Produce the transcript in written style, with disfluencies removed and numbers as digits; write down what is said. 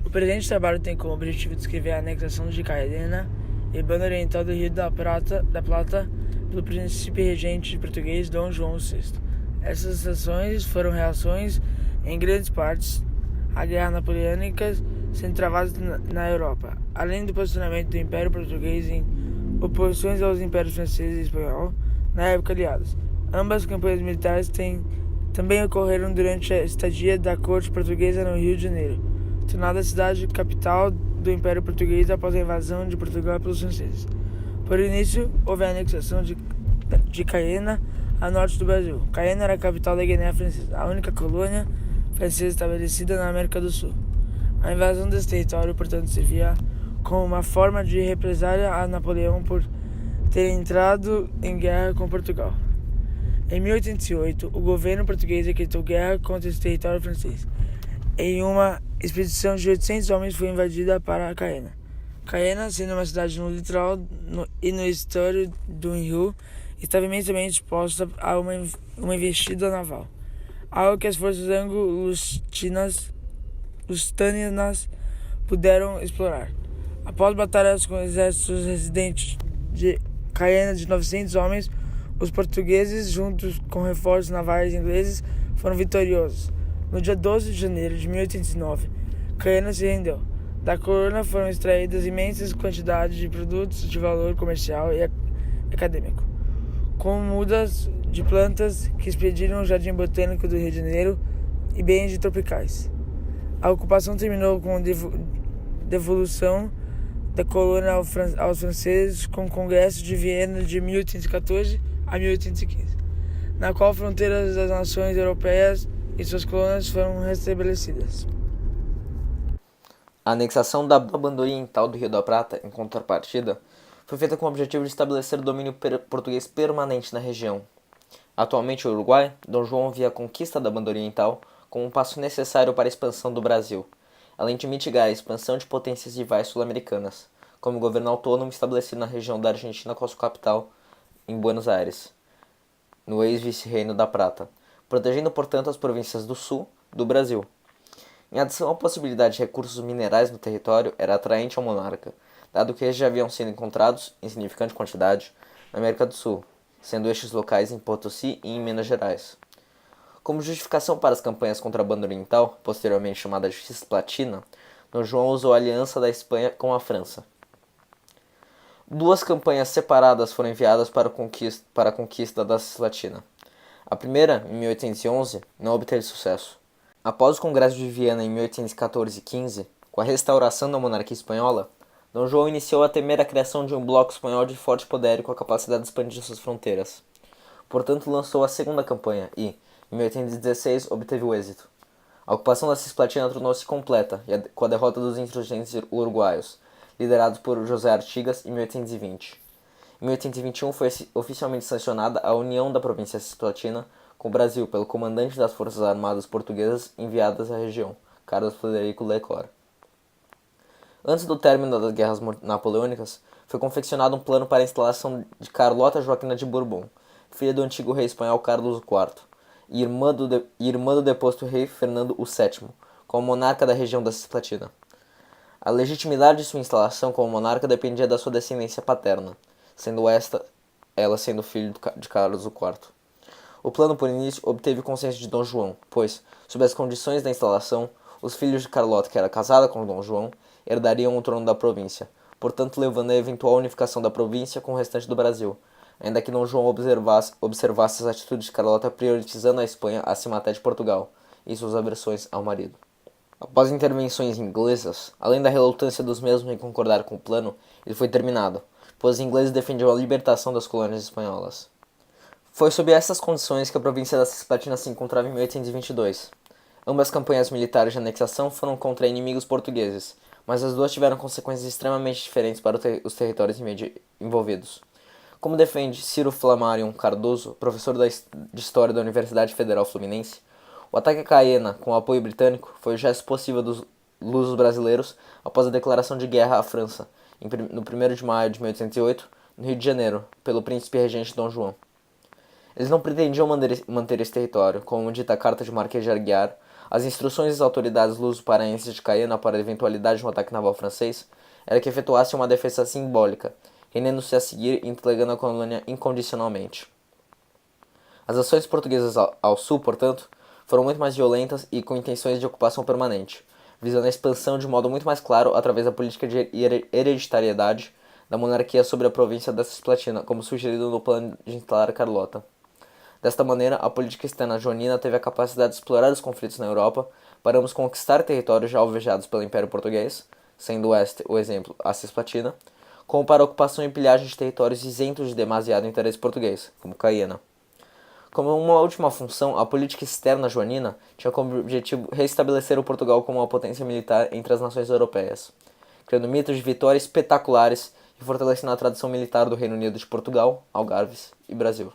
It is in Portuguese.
O presente trabalho tem como objetivo descrever a anexação de Caiena e banda oriental do Rio da Plata pelo príncipe regente português Dom João VI. Essas ações foram reações, em grandes partes, à Guerra Napoleônica sendo travadas na Europa, além do posicionamento do Império Português em oposições aos impérios francês e espanhol na época aliados. Ambas campanhas militares também ocorreram durante a estadia da corte portuguesa no Rio de Janeiro, tornada a cidade capital do Império Português após a invasão de Portugal pelos franceses. Por início, houve a anexação de Caiena a norte do Brasil. Caiena era a capital da Guiné Francesa, a única colônia francesa estabelecida na América do Sul. A invasão desse território, portanto, servia como uma forma de represália a Napoleão por ter entrado em guerra com Portugal. Em 1808, o governo português decretou guerra contra esse território francês. Em uma expedição de 800 homens foi invadida para Caiena. Caiena, sendo uma cidade no litoral e no estuário do rio, estava imensamente exposta a uma investida naval, algo que as forças anglo-lusitanas puderam explorar. Após batalhas com exércitos residentes de Caiena de 900 homens, os portugueses, juntos com reforços navais ingleses, foram vitoriosos. No dia 12 de janeiro de 1809, Caiena se rendeu. Da colônia foram extraídas imensas quantidades de produtos de valor comercial e acadêmico, como mudas de plantas que expediram o Jardim Botânico do Rio de Janeiro e bens de tropicais. A ocupação terminou com a devolução da colônia aos franceses com o Congresso de Viena de 1814 a 1815, na qual fronteiras das nações europeias e suas colônias foram restabelecidas. A anexação da banda oriental do Rio da Prata, em contrapartida, foi feita com o objetivo de estabelecer domínio português permanente na região. Atualmente, o Uruguai, Dom João via a conquista da banda oriental como um passo necessário para a expansão do Brasil, além de mitigar a expansão de potências rivais sul-americanas, como o governo autônomo estabelecido na região da Argentina com a sua capital em Buenos Aires, no ex-vice-reino da Prata, protegendo, portanto, as províncias do sul do Brasil. Em adição à possibilidade de recursos minerais no território, era atraente ao monarca, dado que eles já haviam sido encontrados, em significante quantidade, na América do Sul, sendo estes locais em Potosí e em Minas Gerais. Como justificação para as campanhas contra a banda oriental, posteriormente chamada de Cisplatina, Dom João usou a aliança da Espanha com a França. Duas campanhas separadas foram enviadas para a conquista da Cisplatina. A primeira, em 1811, não obteve sucesso. Após o Congresso de Viena em 1814 e 15, com a restauração da monarquia espanhola, Dom João iniciou a temer a criação de um bloco espanhol de forte poder e com a capacidade de expandir suas fronteiras. Portanto, lançou a segunda campanha e, em 1816, obteve o êxito. A ocupação da Cisplatina tornou-se completa com a derrota dos insurgentes uruguaios, liderados por José Artigas, em 1820. Em 1821 foi oficialmente sancionada a união da província Cisplatina com o Brasil pelo comandante das Forças Armadas Portuguesas enviadas à região, Carlos Frederico Lecor. Antes do término das guerras napoleônicas, foi confeccionado um plano para a instalação de Carlota Joaquina de Bourbon, filha do antigo rei espanhol Carlos IV, e irmã do deposto rei Fernando VII, como monarca da região da Cisplatina. A legitimidade de sua instalação como monarca dependia da sua descendência paterna, ela sendo filho de Carlos IV. O plano, por início, obteve o consenso de Dom João, pois, sob as condições da instalação, os filhos de Carlota, que era casada com Dom João, herdariam o trono da província, portanto levando à eventual unificação da província com o restante do Brasil, ainda que Dom João observasse as atitudes de Carlota priorizando a Espanha acima até de Portugal, e suas aversões ao marido. Após intervenções inglesas, além da relutância dos mesmos em concordar com o plano, ele foi terminado, pois os ingleses defendiam a libertação das colônias espanholas. Foi sob essas condições que a província da Cisplatina se encontrava em 1822. Ambas campanhas militares de anexação foram contra inimigos portugueses, mas as duas tiveram consequências extremamente diferentes para os territórios envolvidos. Como defende Ciro Flammarion Cardoso, professor de História da Universidade Federal Fluminense, o ataque a Caiena, com o apoio britânico, foi o gesto possível dos lusos brasileiros após a declaração de guerra à França, no 1º de maio de 1808, no Rio de Janeiro, pelo príncipe regente Dom João. Eles não pretendiam manter esse território, como dita a Carta de Marquês de Aguiar, As instruções das autoridades luso-paraenses de Caiana para a eventualidade de um ataque naval francês era que efetuassem uma defesa simbólica, rendendo-se a seguir e entregando a colônia incondicionalmente. As ações portuguesas ao sul, portanto, foram muito mais violentas e com intenções de ocupação permanente, visando a expansão de modo muito mais claro através da política de hereditariedade da monarquia sobre a província da Cisplatina, como sugerido no plano de instalar Carlota. Desta maneira, a política externa joanina teve a capacidade de explorar os conflitos na Europa para ambos conquistar territórios já alvejados pelo Império Português, sendo este o exemplo a Cisplatina, como para a ocupação e pilhagem de territórios isentos de demasiado interesse português, como Caiena. Como uma última função, a política externa joanina tinha como objetivo restabelecer o Portugal como uma potência militar entre as nações europeias, criando mitos de vitórias espetaculares e fortalecendo a tradição militar do Reino Unido de Portugal, Algarves e Brasil.